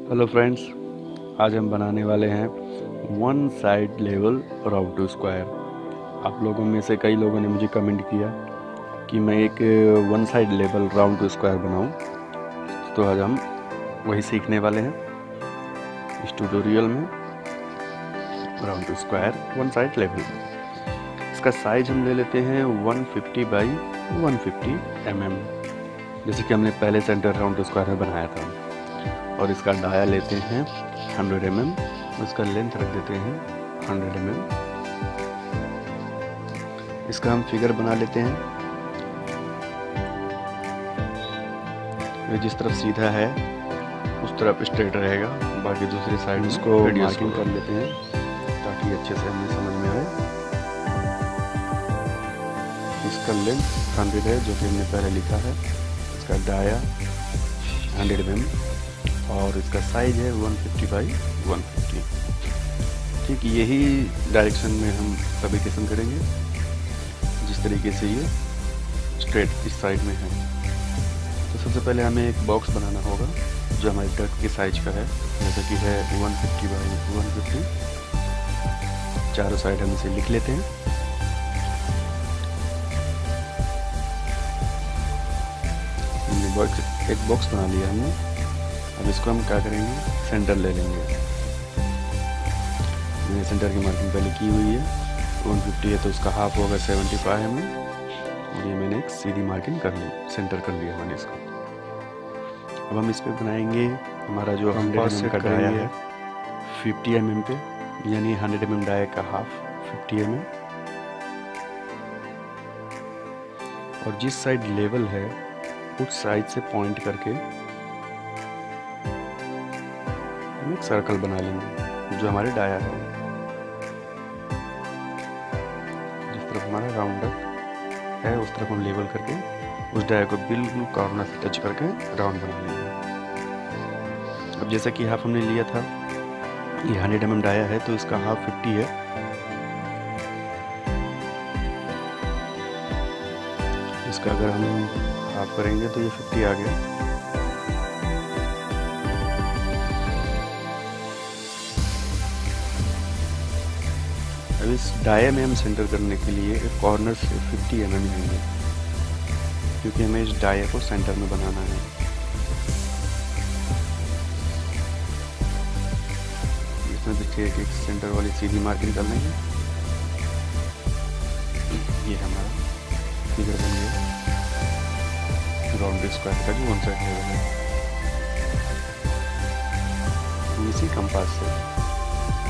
Hello friends, आज हम बनाने वाले हैं one side level round to square. आप लोगों में से कई लोगों ने मुझे कमेंट किया कि मैं एक one side level round to square बनाऊं, तो आज हम वही सीखने वाले हैं इस ट्यूटोरियल में। Round to square one side level, इसका साइज हम ले लेते हैं 150 बाई 150 mm, जैसे कि हमने पहले सेंटर राउंड टू स्क्वायर में बनाया था। और इसका डाया लेते हैं 100 mm, उसका लेंथ रख देते हैं 100 mm। इसका हम फिगर बना लेते हैं। ये जिस तरफ सीधा है उस तरफ स्ट्रेट रहेगा, बाकी दूसरी साइड इसको मार्किंग कर लेते हैं ताकि अच्छे से हमें समझ में आए। इसका लेंथ 100 है, जो कि हमने पहले लिखा है। इसका डाया 100 mm और इसका साइज है 150 बाई 150। ठीक यही डायरेक्शन में हम फैब्रिकेशन करेंगे, जिस तरीके से ये स्ट्रेट इस साइड में है। तो सबसे पहले हमें एक बॉक्स बनाना होगा जो हमारे डक के साइज का है, जैसा कि है 150 बाई 150। चारों साइड हम इसे लिख लेते हैं। हमने एक बॉक्स बना लिया हमने। अब इसको हम क्या करेंगे, सेंटर ले लेंगे। मैंने सेंटर की मार्किंग पहले की हुई है, 150 है तो उसका हाफ होगा 75 mm। और ये मैंने एक सीधी मार्किंग कर ली, सेंटर कर लिया मैंने इसको। अब हम इस पे बनाएंगे हमारा जो 100 mm का डाया है 50 mm पे, यानी 100 mm डाया का हाफ 50 mm। और जिस साइड लेवल है उस साइड से पॉइंट करके एक सर्कल बना लेंगे जो हमारे डाया है। जिस तरफ हमारा राउंड है उस तरफ हम लेवल करके उस डाया को बिल्कुल कॉर्नर से टच करके राउंड बना लेंगे। अब जैसा कि हाफ हमने लिया था, ये 100 mm डाया है तो इसका हाफ 50 है। इसका अगर हम हाफ करेंगे तो ये 50 आ गया। अब इस डाया में हम सेंटर करने के लिए एक कॉर्नर से 50 mm लेंगे, क्योंकि हमें इस डाया को सेंटर में बनाना है। इसमें देखिए एक सेंटर वाली सीधी मार्किंग कर लेंगे। ये हमारा फिगर बन गया राउंड स्क्वायर का जो वन साइड लेवल है। इसी कंपास से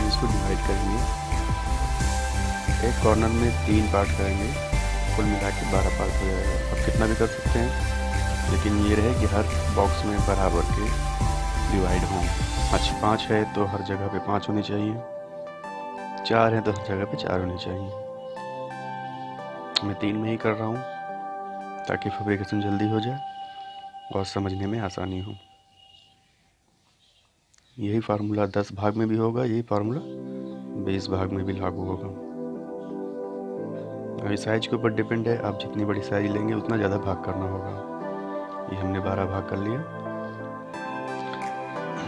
इसको डिवाइड करेंगे। एक कॉर्नर में 3 पार्ट करेंगे, कुल मिला के 12 पार्ट हो जाएगा। अब कितना भी कर सकते हैं, लेकिन ये रहे कि हर बॉक्स में बराबर के डिवाइड हों। 5 है तो हर जगह पे 5 होनी चाहिए, 4 है तो हर जगह पे 4 होनी चाहिए। मैं 3 में ही कर रहा हूँ ताकि फैब्रिकेशन जल्दी हो जाए और समझने में आसानी हो। यही फार्मूला 10 भाग में भी होगा, यही फार्मूला 20 भाग में भी लागू होगा। अभी साइज के ऊपर डिपेंड है, आप जितनी बड़ी साइज लेंगे उतना ज़्यादा भाग करना होगा। ये हमने 12 भाग कर लिया।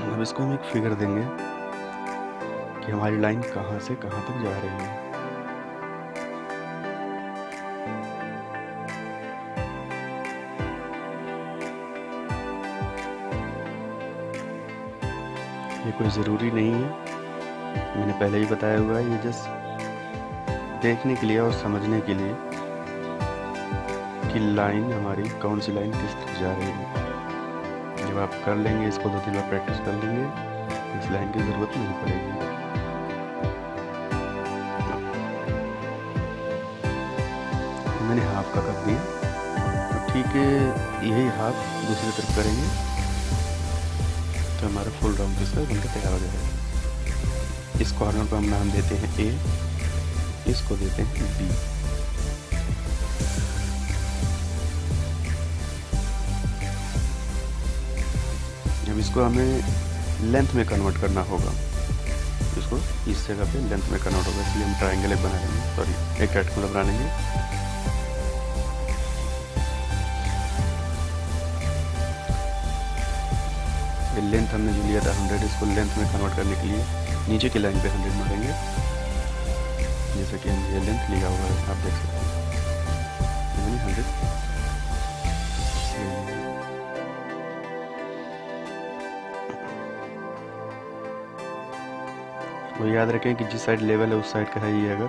अब इसको हम एक फिगर देंगे कि हमारी लाइन कहाँ से कहाँ तक जा रही है। ये कोई ज़रूरी नहीं है, मैंने पहले ही बताया हुआ है। ये जस्ट देखने के लिए और समझने के लिए कि लाइन हमारी कौन सी लाइन किस तरफ जा रही है। जब आप कर लेंगे इसको 2-3 बार प्रैक्टिस कर लेंगे, इस लाइन की ज़रूरत नहीं पड़ेगी। मैंने हाफ का कर दिया, तो ठीक है यही हाफ दूसरी तरफ करेंगे तो हमारा फुल राउंड इसका बनकर तैयार हो जाएगा। इस कॉर्नर पर हम नाम देते हैं ए, इसको देते हैं बी। जब इसको हमें लेंथ में कन्वर्ट करना होगा, इसको इस जगह पे लेंथ में कन्वर्ट होगा, इसलिए हम ट्रायंगल एक बना लेंगे, सॉरी एक रेक्टेंगल बना लेंगे। ये लेंथ हमने जो लिया था 100, इसको लेंथ में कन्वर्ट करने के लिए नीचे की लाइन पे 100 मारेंगे, जैसे कि हम ये लेंथ लिया हुआ है, आप देख सकते हैं 100। तो याद रखें कि जिस साइड लेवल है उस साइड का है ये, अगर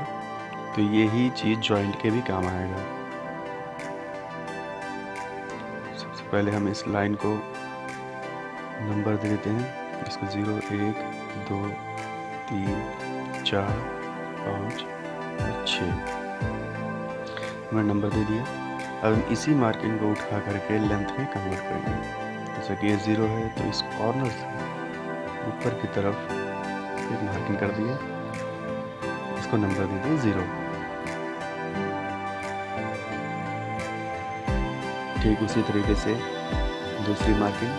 तो यही चीज़ जॉइंट के भी काम आएगा। सबसे पहले हम इस लाइन को नंबर दे देते हैं, इसको 0, 1, 2, 3, 4, 5 और 6 मैंने नंबर दे दिया। अब हम इसी मार्किंग को उठा करके लेंथ में कन्वर्ट करेंगे। जैसे कि ये 0 है तो इस कॉर्नर से ऊपर की तरफ एक मार्किंग कर दिया, इसको नंबर दे दिए 0। ठीक उसी तरीके से दूसरी मार्किंग।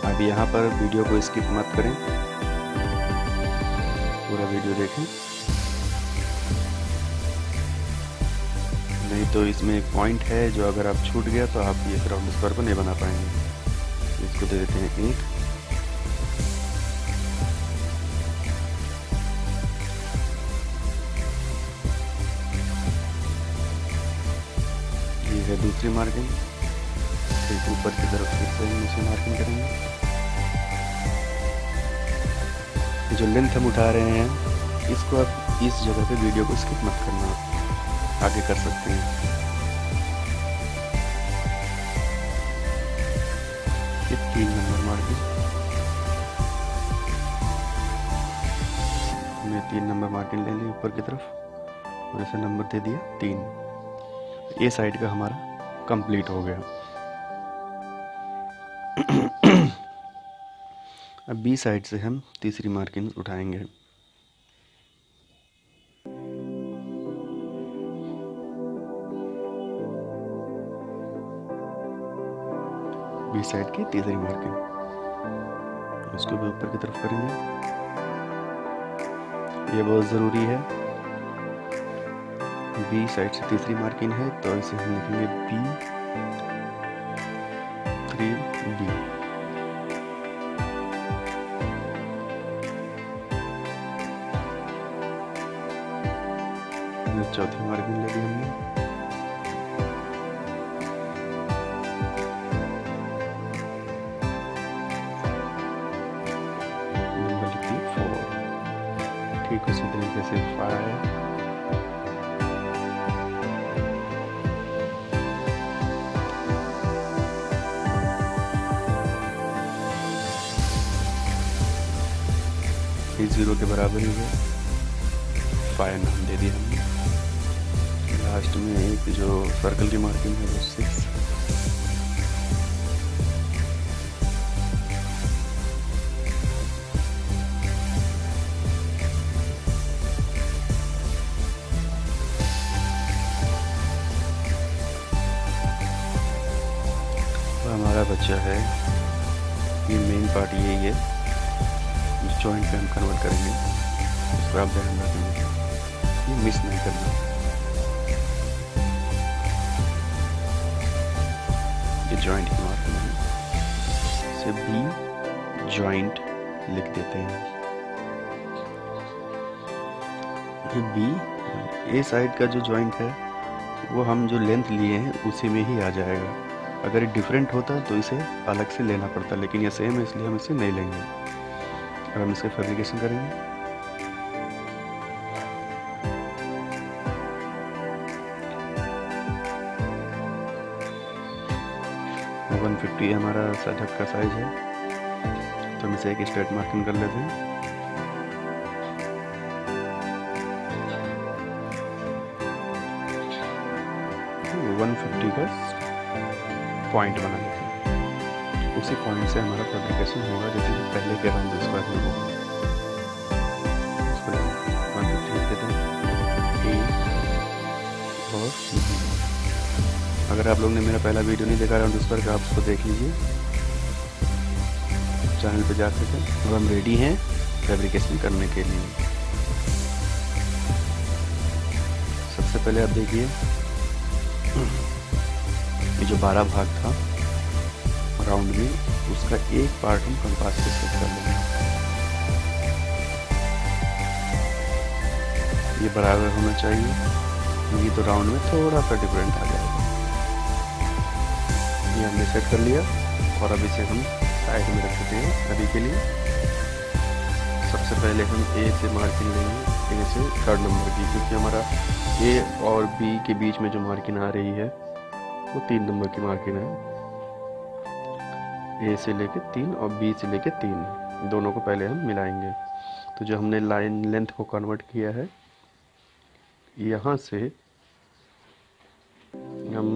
अब यहाँ पर वीडियो को स्किप मत करें, पूरा वीडियो देखें, नहीं तो इसमें एक पॉइंट है जो अगर आप छूट गया तो आप ये राउंड स्क्वायर को नहीं बना पाएंगे। इसको दे देते हैं 1। ये है दूसरी मार्किंग, फिर ऊपर की तरफ फिर से हम इसे मार्किंग करेंगे। जो लेंथ हम उठा रहे हैं इसको आप इस जगह पे वीडियो को स्किप मत करना, आगे कर सकते हैं। ये 3 नंबर मार्किंग, हमने 3 नंबर मार्किंग ले ली ऊपर की तरफ और ऐसे नंबर दे दिया 3। ये साइड का हमारा कंप्लीट हो गया। अब बी साइड से हम तीसरी मार्किंग उठाएंगे। बी साइड की तीसरी मार्किंग, उसको भी ऊपर की तरफ करेंगे। ये बहुत ज़रूरी है। बी साइड से तीसरी मार्किंग है तो इसे हम लिखेंगे B3B। चौथी मार्किंग ले ली हमने। नंबर लिखी 4। ठीक उसी तरीके से 5, ये 0 के बराबर ही है। 5 नाम दे दिया हमने। लास्ट में एक जो सर्कल की मार्किंग है वो 6। हमारा बच्चा है, ये मेन पार्ट यही है, जॉइंट पे हम कन्वर्ट करेंगे, इस पर आप ध्यान रखेंगे, ये मिस नहीं करना। ये जॉइंट की मार्किंग है, इसे बी जॉइंट लिख देते हैं। ये बी ए साइड का जो जॉइंट है वो हम जो लेंथ लिए हैं उसी में ही आ जाएगा। अगर ये डिफरेंट होता तो इसे अलग से लेना पड़ता, लेकिन ये सेम है इसलिए हम इसे नहीं लेंगे। अब हम इसके फैब्रिकेशन करेंगे। 150 हमारा सेटअप का साइज है, तो हम इसे एक स्ट्रेट मार्किंग कर लेते हैं। तो 150 का पॉइंट बना लेते हैं, उसी पॉइंट से हमारा फैब्रिकेशन होगा जैसे कि पहले के राउंड स्क्वायर में होगा। उसको 150 लिख देते हैं ए और B। अगर आप लोग ने मेरा पहला वीडियो नहीं देखा राउंड स्क्वायर का, आप उसको देख लीजिए, चैनल पे जा सकें। अब हम रेडी हैं फैब्रिकेशन करने के लिए। सबसे पहले आप देखिए, ये जो 12 भाग था राउंड में उसका एक पार्ट हम कंपास से सेट कर लेंगे। ये बराबर होना चाहिए, ये तो राउंड में थोड़ा सा डिफरेंट आ जाएगा। ये हमने सेट कर लिया और अब इसे हम साइड में रख देते हैं अभी के लिए। सबसे पहले हम ए से मार्किंग लेंगे, ए से 3rd नंबर की, क्योंकि हमारा ए और बी के बीच में जो मार्किंग आ रही है वो 3 नंबर की मार्किंग है। ए से लेके 3 और बी से लेके 3 दोनों को पहले हम मिलाएंगे। तो जो हमने लाइन लेंथ को कन्वर्ट किया है, यहाँ से हम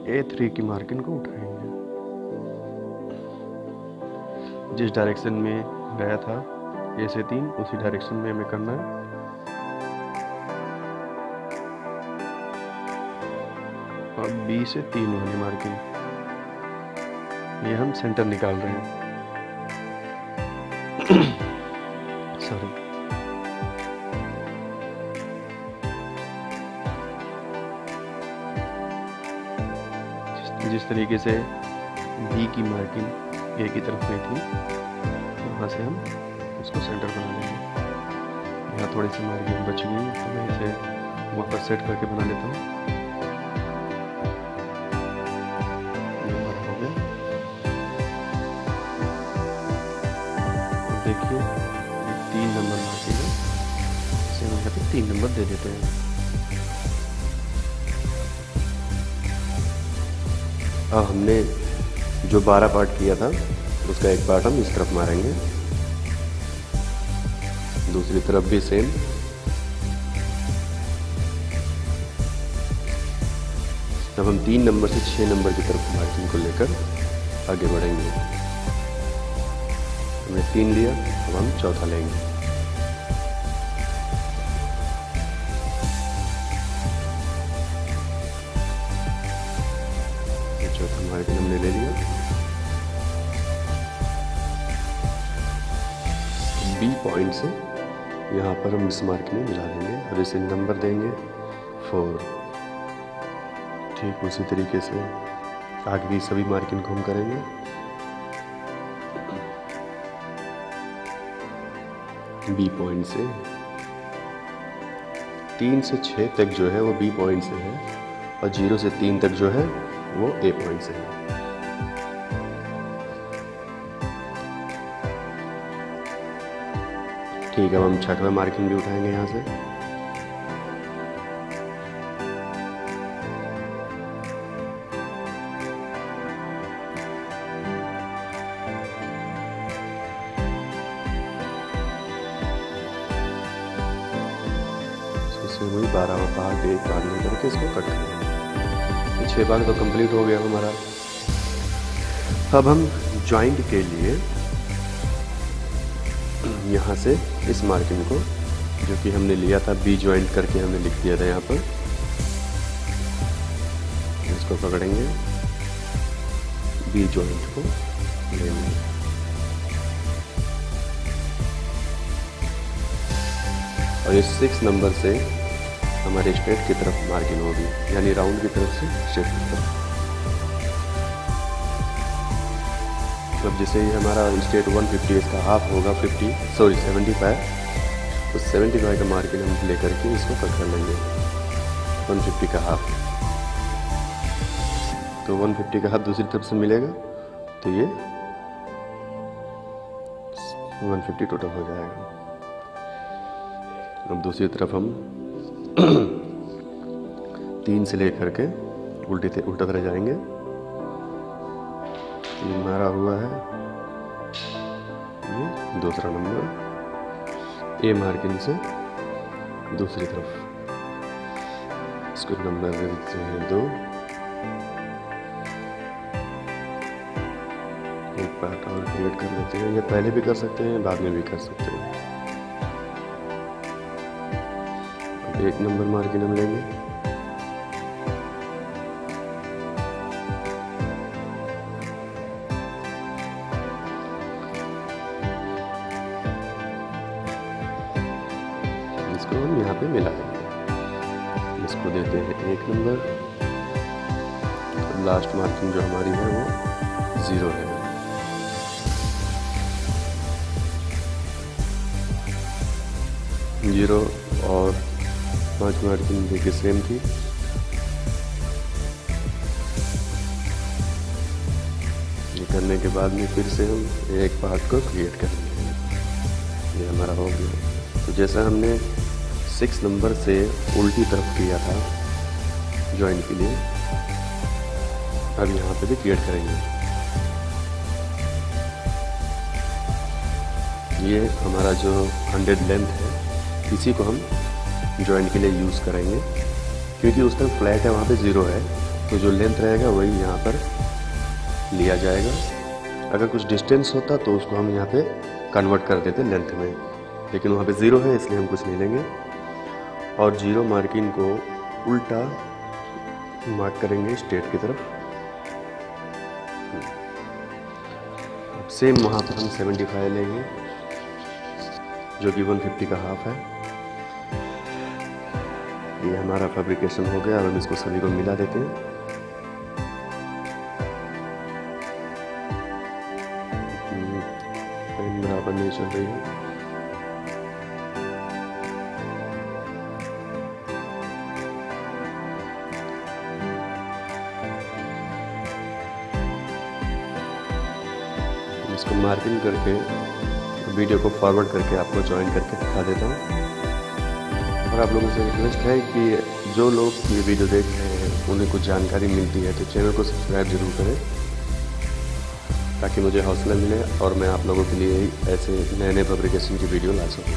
A3 की मार्किंग को उठाएंगे। जिस डायरेक्शन में गया था A से 3 उसी डायरेक्शन में हमें करना है। और B से 3 वाली मार्किंग, ये हम सेंटर निकाल रहे हैं। सॉरी, जिस तरीके से B की मार्किंग A की तरफ गई थी, वहाँ से हम उसको सेंटर बना लेंगे। यहाँ थोड़ी सी मार्किंग बच गई तो मैं इसे वापस सेट करके बना लेता हूँ। देखिए 3 नंबर मार्किंग है, इसे हम यहाँ पे 3 नंबर दे देते हैं। अब हमने जो 12 पार्ट किया था उसका एक पार्ट हम इस तरफ मारेंगे, दूसरी तरफ भी सेम। अब हम 3 नंबर से 6 नंबर की तरफ मार्किंग को लेकर आगे बढ़ेंगे। हमने 3 लिया, अब हम चौथा लेंगे। चौथा मार्किंग हमने ले लिया। बी पॉइंट से यहाँ पर हम इस मार्किंग में मिला देंगे और इसे नंबर देंगे 4। ठीक उसी तरीके से आगे भी सभी मार्किंग को हम करेंगे। बी पॉइंट से 3 से 6 तक जो है वो बी पॉइंट से है और 0 से 3 तक जो है वो ए पॉइंट से है। ठीक है, अब हम 6वां मार्किंग भी उठाएंगे यहाँ से। इससे वही 12वां भाग एक भाग में करके इसको कट करेंगे। 6 भाग तो कंप्लीट हो गया हमारा। अब हम जॉइंट के लिए यहाँ से इस मार्किंग को जो कि हमने लिया था बी जॉइंट करके हमने लिख दिया था यहाँ पर, इसको पकड़ेंगे, बी जॉइंट को लेंगे और इस 6 नंबर से हमारे स्ट्रेट की तरफ मार्किंग होगी, यानी राउंड की तरफ से स्ट्रेट की तरफ। अब जैसे ही हमारा स्ट्रेट 150 इसका हाफ होगा 75, तो 75 का मार्किंग हम लेकर के इसको कट कर लेंगे 150 का हाफ। तो 150 का हाफ दूसरी तरफ से मिलेगा तो ये 150 टोटल हो जाएगा। अब दूसरी तरफ हम 3 से लेकर के उल्टा तरह जाएंगे। 3 मारा हुआ है, ये दूसरा नंबर ए मार्किंग से दूसरी तरफ, इसको नंबर दे देते हैं 2। एक पार्ट और क्रिएट कर लेते हैं, ये पहले भी कर सकते हैं बाद में भी कर सकते हैं। अब 1 नंबर मार्किंग हम लेंगे, इसको हम यहाँ पे मिला देंगे। इसको देते हैं 1 नंबर। लास्ट मार्किंग जो हमारी है वो 0 है। 0 और 5 मार्किंग देखिए सेम थी। ये करने के बाद में फिर से हम एक पार्ट को क्रिएट करेंगे। ये हमारा हो गया। तो जैसा हमने 6 नंबर से उल्टी तरफ किया था जॉइंट के लिए, अब यहाँ पे भी क्रिएट करेंगे। ये हमारा जो 100 लेंथ है इसी को हम जॉइंट के लिए यूज़ करेंगे, क्योंकि उस टाइम फ्लैट है, वहाँ पे 0 है, तो जो लेंथ रहेगा वही यहाँ पर लिया जाएगा। अगर कुछ डिस्टेंस होता तो उसको हम यहाँ पे कन्वर्ट कर देते लेंथ में, लेकिन वहाँ पे 0 है इसलिए हम कुछ नहीं लेंगे। और 0 मार्किंग को उल्टा मार्क करेंगे स्ट्रेट की तरफ। सेम वहाँ पर हम 75 लेंगे जो कि 150 का हाफ है। ये हमारा फैब्रिकेशन हो गया। अब हम इसको सभी को मिला देते हैं। पेन बराबर नहीं चल रही है। इसको मार्किंग करके वीडियो को फॉरवर्ड करके आपको ज्वाइन करके दिखा देता हूँ। और आप लोगों से रिक्वेस्ट है कि जो लोग ये वीडियो देख रहे हैं उन्हें कुछ जानकारी मिलती है तो चैनल को सब्सक्राइब जरूर करें, ताकि मुझे हौसला मिले और मैं आप लोगों के लिए ऐसे नए नए फैब्रिकेशन की वीडियो ला सकूँ।